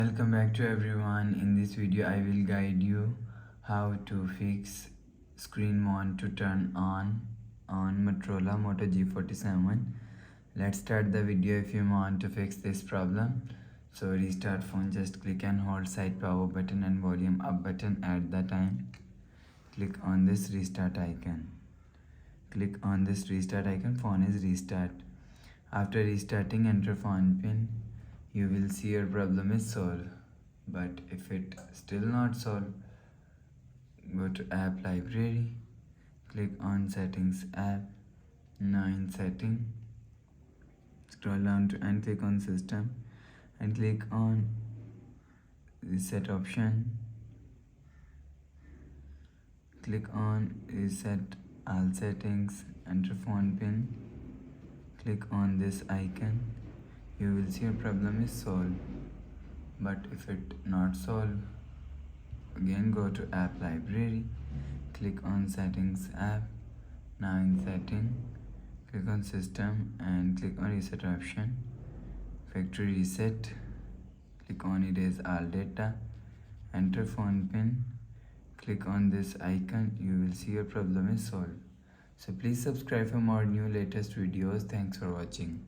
Welcome back to everyone. In this video I will guide you how to fix screen mount to turn on Motorola Moto G37. Let's start the video. If you want to fix this problem, so restart phone, just click and hold side power button and volume up button at the time. Click on this restart icon. Click on this restart icon. Phone is restart. After restarting, enter phone pin. You will see your problem is solved. But if it still not solved, go to app library, click on settings app. Now in setting, scroll down to and click on system and click on reset option. Click on reset all settings, enter phone pin, click on this icon. You will see your problem is solved. But if it not solved, again go to app library, click on settings app. Now in setting, click on system and click on reset option, factory reset. Click on erase all data, enter phone pin, click on this icon. You will see your problem is solved. So please subscribe for more new latest videos. Thanks for watching.